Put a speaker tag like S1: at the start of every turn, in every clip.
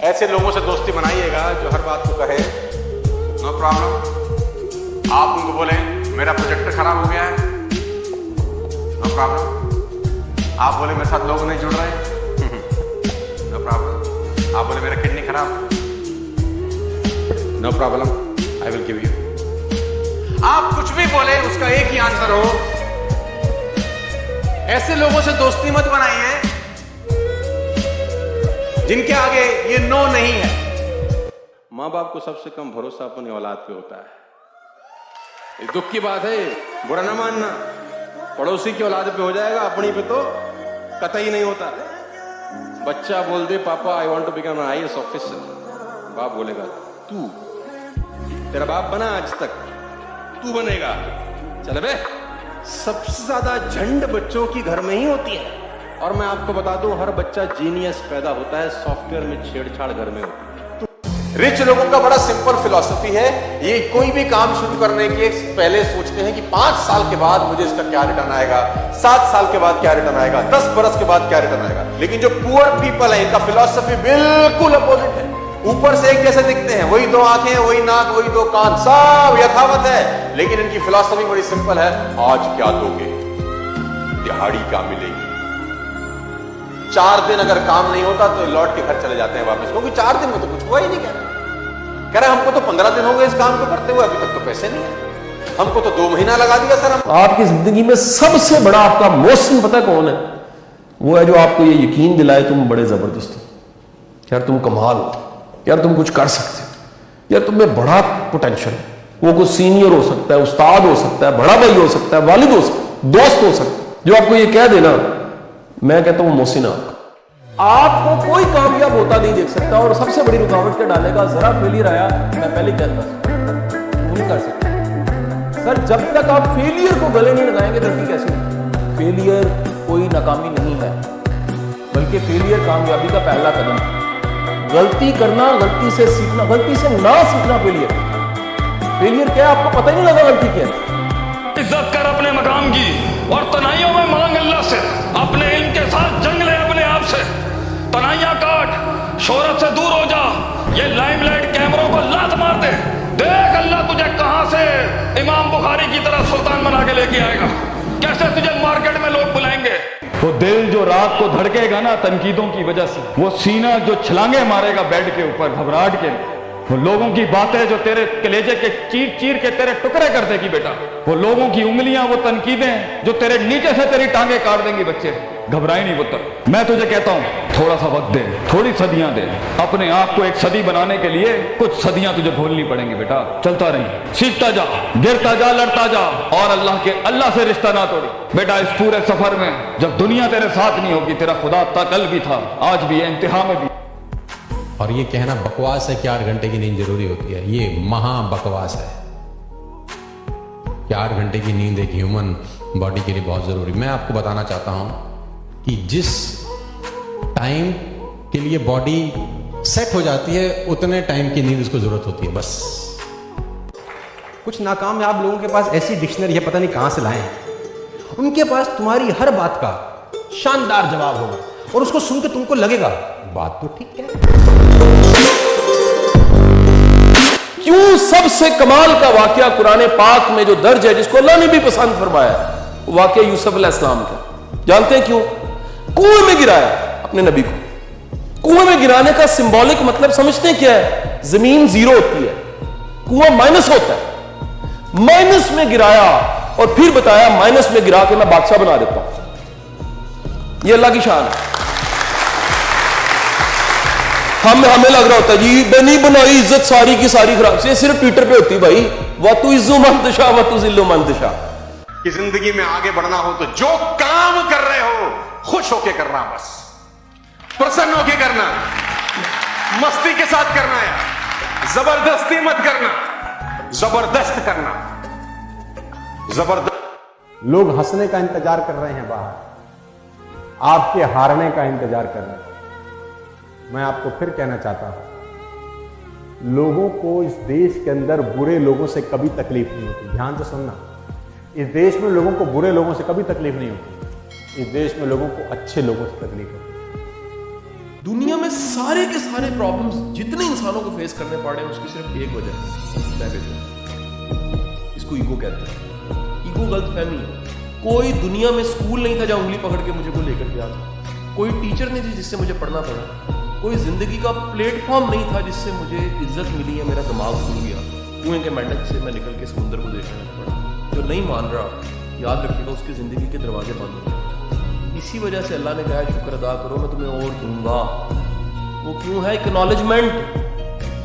S1: ऐसे लोगों से दोस्ती बनाइएगा जो हर बात को कहे नो प्रॉब्लम। आप उनको बोले मेरा प्रोजेक्टर खराब हो गया है, नो प्रॉब्लम। आप बोले मेरे साथ लोग नहीं जुड़ रहे, नो प्रॉब्लम। आप बोले मेरा किडनी खराब, no problem, I will give you. आप कुछ भी बोले उसका एक ही आंसर हो। ऐसे लोगों से दोस्ती मत बनाइए जिनके आगे ये नो नहीं है। मां बाप को सबसे कम भरोसा अपनी औलाद पे होता है। ये दुख की बात है, बुरा ना मानना। पड़ोसी की औलाद पे हो जाएगा, अपनी पे तो कतई नहीं होता। बच्चा बोल दे पापा I want to become an IAS officer, बाप बोलेगा तू, तेरा बाप बना आज तक, तू बनेगा, चल बे। सबसे ज्यादा झंड बच्चों की घर में ही होती है। और मैं आपको बता दूं, हर बच्चा जीनियस पैदा होता है, सॉफ्टवेयर में छेड़छाड़ घर में होती है। रिच लोगों का बड़ा सिंपल फिलॉसफी है, ये कोई भी काम शुरू करने के पहले सोचते हैं कि 5 साल के बाद मुझे इसका क्या रिटर्न आएगा, 7 साल के बाद क्या रिटर्न आएगा, 10 बरस के बाद क्या रिटर्न आएगा। लेकिन जो पुअर पीपल है, इनका फिलॉसफी बिल्कुल अपोजिट है। ऊपर से एक जैसे दिखते हैं, वही 2 आंखें, वही नाक, वही 2 कान, सब यथावत है। लेकिन इनकी फिलॉसफी बड़ी सिंपल है, आज क्या दोगे, दिहाड़ी क्या मिलेगी। 4 दिन अगर काम नहीं होता तो लौट के घर चले जाते हैं वापस, क्योंकि 4 दिन में तो कुछ हुआ ही नहीं। कह रहे हमको तो 15 दिन हो गए इस काम को करते हुए, अभी तक तो पैसे नहीं है, हमको तो 2 महीना लगा दिया सर। हम
S2: आपकी जिंदगी में सबसे बड़ा आपका मौसम पता कौन है? वो है जो आपको ये यकीन दिलाए तुम बड़े जबरदस्त हो, यार तुम कमाल हो, यार तुम कुछ कर सकते हो, यार तुम्हें बड़ा पोटेंशियल है। वो कोई सीनियर हो सकता है, उस्ताद हो सकता है, बड़ा भाई हो सकता है, वालिद हो सकता है, दोस्त हो सकता है, जो आपको ये कह देना, मैं कहता हूं मोहसिन आपको कोई कामयाब होता नहीं देख सकता। और सबसे बड़ी रुकावट क्या डालेगा, जरा फेलियर आया, मैं पहले कहता नहीं कर सकता सर। जब तक आप फेलियर को गले नहीं लगाएंगे तरक्की कैसे होगी? फेलियर कोई नाकामी नहीं है, बल्कि फेलियर कामयाबी का पहला कदम है। गलती करना, गलती से सीखना, गलती से ना सीखना फेलियर। फेलियर क्या है आपको पता ही नहीं लगा गलती क्या है।
S3: इज्जत कर अपने मकाम की और तनाइयों में मांग अल्लाह से, अपने इल्म के साथ जंग ले अपने आप से। तनाइयां काट, शोहरत से दूर हो जा, ये लाइमलाइट कैमरों को लात मार दे। देख अल्लाह तुझे कहां से इमाम बुखारी की तरह सुल्तान बना के लेके आएगा, कैसे तुझे मार्केट में लोग बुलाएंगे।
S4: वो दिल जो रात को धड़केगा ना तनकीदों की वजह से, वो सीना जो छलांगे मारेगा बेड के ऊपर घबराहट के, वो लोगों की बातें जो तेरे कलेजे के चीर चीर के तेरे टुकड़े कर देगी बेटा, वो लोगों की उंगलियां, वो तनकीदें जो तेरे नीचे से तेरी टांगे काट देंगी बच्चे, घबराए नहीं पुत्र। मैं तुझे कहता हूं थोड़ा सा वक्त दे, थोड़ी सदियां दे। अपने आप को एक सदी बनाने के लिए कुछ सदियां तुझे भूलनी पड़ेंगी बेटा। चलता रही, सीखता जा, गिरता जा, लड़ता जा, और अल्लाह से रिश्ता ना तोड़ी बेटा। इस पूरे सफर में जब दुनिया तेरे साथ नहीं होगी, तेरा खुदा कल भी था, आज भी है, इंतहा में भी।
S5: और ये कहना बकवास है कि 8 घंटे की नींद जरूरी होती है, ये महा बकवास है कि 8 घंटे की नींद एक ह्यूमन बॉडी के लिए बहुत जरूरी। मैं आपको बताना चाहता हूं कि जिस टाइम के लिए बॉडी सेट हो जाती है, उतने टाइम की नींद उसको जरूरत होती है बस।
S1: कुछ नाकामयाब लोगों के पास ऐसी डिक्शनरी है, पता नहीं कहां से लाए हैं। उनके पास तुम्हारी हर बात का शानदार जवाब होगा और उसको सुन के तुमको लगेगा बात तो ठीक है।
S2: क्यों सबसे कमाल का वाकया कुरान पाक में जो दर्ज है, जिसको अल्लाह ने भी पसंद फरमाया, वाकया यूसुफ अलैहिस्सलाम का। जानते हैं क्यों? कुएं में गिराया अपने नबी को। कुएं में गिराने का सिंबॉलिक मतलब समझते हैं क्या है? जमीन 0 होती है, कुआं माइनस होता है। माइनस में गिराया और फिर बताया माइनस में गिरा के मैं बादशाह बना देता हूं। ये अल्लाह की शान है। हमें लग रहा होता है जी बनी बनाई इज्जत सारी की सारी खराब से सिर्फ ट्विटर पे होती भाई। वातु इज्जु मंतशा वातु जिल्लु मंतशा।
S1: कि जिंदगी में आगे बढ़ना हो तो जो काम कर रहे हो खुश होके करना, बस प्रसन्न होके करना, मस्ती के साथ करना है, जबरदस्ती मत करना, जबरदस्त करना, जबरदस्त। लोग हंसने का इंतजार कर रहे हैं बाहर, आपके हारने का इंतजार कर रहे हैं। मैं आपको फिर कहना चाहता हूं, लोगों को इस देश के अंदर बुरे लोगों से कभी तकलीफ नहीं होती। ध्यान से सुनना, इस देश में लोगों को बुरे लोगों से कभी तकलीफ नहीं होती। इस देश में लोगों को अच्छे लोगों से तकलीफ होती है।
S2: दुनिया में सारे के सारे प्रॉब्लम्स जितने इंसानों को फेस करने पड़ रहे हैं उसकी सिर्फ एक वजह है, डायबिटीज। इसको ईगो कहते हैं। ईगो गलतफहमी है। कोई दुनिया में स्कूल नहीं था जहां उंगली पकड़ के मुझे को लेकर गया था, कोई टीचर नहीं थी जिससे मुझे पढ़ना पड़ा, कोई जिंदगी का प्लेटफॉर्म नहीं था जिससे मुझे इज्जत मिली है, मेरा दिमाग खुल गया, कुएं के मेंढक से मैं निकल के समुद्र को देखने पड़ा। जो नहीं मान रहा, याद रखिएगा उसकी जिंदगी के दरवाजे बंद हो गए। इसी वजह से अल्लाह ने कहा शुक्र अदा करो मैं तुम्हें और दूंगा। वो क्यों है? एक्नॉलेजमेंट।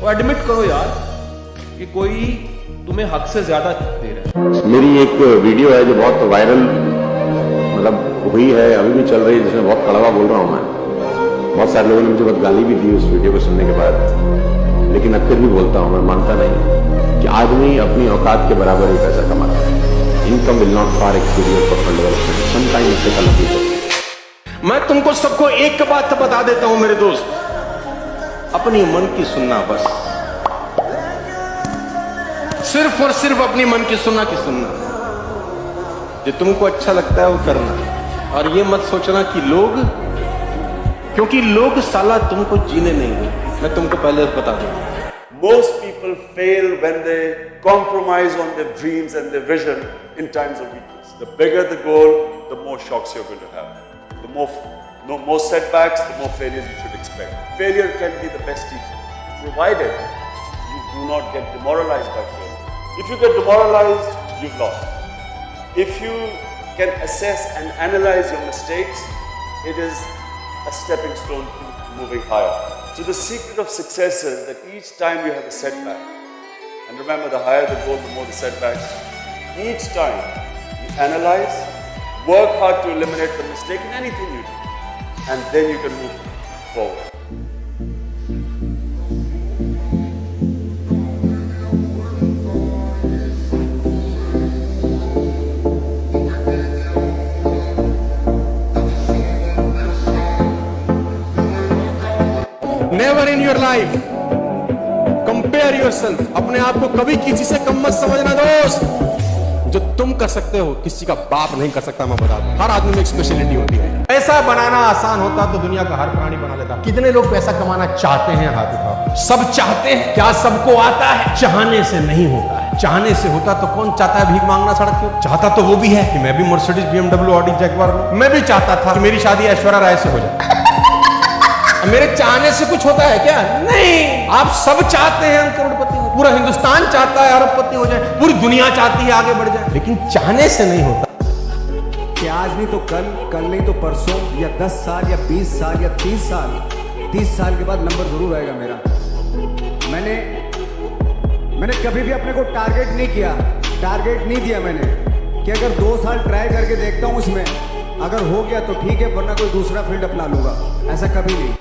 S2: वो एडमिट करो यार कि कोई तुम्हें हक से ज्यादा दे रहा है।
S1: मेरी एक वीडियो है जो बहुत वायरल मतलब हुई है, अभी भी चल रही है, जिसमें बहुत कड़वा बोल रहा हूं मैं। बहुत सारे लोगों ने मुझे बहुत गाली भी दी उस वीडियो को सुनने के बाद, लेकिन अब फिर भी बोलता हूं, मैं मानता नहीं कि आदमी अपनी औकात के बराबर ही पैसा कमाता है। Income will not far exceed your personal development, sometimes it take a lot. मैं तुमको सबको एक बात बता देता हूं मेरे दोस्त, अपनी मन की सुनना बस, सिर्फ और सिर्फ अपनी मन की सुनना की सुनना। जो तुमको अच्छा लगता है वो करना, और ये मत सोचना कि लोग, क्योंकि लोग साला तुमको जीने नहीं देंगे। मैं तुमको पहले बता दूं,
S6: Most people fail when they compromise on their dreams and their vision in times of weakness. The bigger the goal, the more shocks you're going to have. The more setbacks, the more failures you should expect. Failure can be the best teacher, provided you do not get demoralized by failure. If you get demoralized, you've lost. If you can assess and analyze your mistakes, it is a stepping stone to moving higher. So the secret of success is that each time you have a setback, and remember, the higher the goal, the more the setbacks, each time you analyze, work hard to eliminate the mistake in anything you do, and then you can move forward.
S1: Never in your life compare yourself. अपने आप को कभी किसी से कम मत समझना दोस्त। जो तुम कर सकते हो किसी का बाप नहीं कर सकता। मैं बता दूं, हर आदमी में एक स्पेशलिटी होती है। पैसा बनाना आसान होता तो दुनिया का हर प्राणी बना लेता। कितने लोग पैसा कमाना चाहते हैं? हाथ उठाओ। सब चाहते हैं? क्या सबको आता है? चाहने से नहीं होता है। चाहने से होता तो कौन चाहता है भीख मांगना सड़क के? चाहता तो वो भी है कि मैं भी मर्सिडीज, BMW, ऑडी, जगुआर लूं। मैं भी चाहता था कि मेरी शादी ऐश्वर्या राय से हो जाए। मेरे चाहने से कुछ होता है क्या? नहीं। आप सब चाहते हैं हम करोड़पति हो, पूरा हिंदुस्तान चाहता है अरबपति हो जाए, पूरी दुनिया चाहती है आगे बढ़ जाए, लेकिन चाहने से नहीं होता।
S7: कि आज नहीं तो कल, कल नहीं तो परसों, या 10 साल या 20 साल या 30 साल, 30 साल के बाद नंबर जरूर आएगा मेरा। मैंने कभी भी अपने को टारगेट नहीं किया, टारगेट नहीं दिया मैंने कि अगर 2 साल ट्राई करके देखता हूं इसमें, अगर हो गया तो ठीक है, वरना कोई दूसरा फील्ड अपना लूंगा। ऐसा कभी नहीं।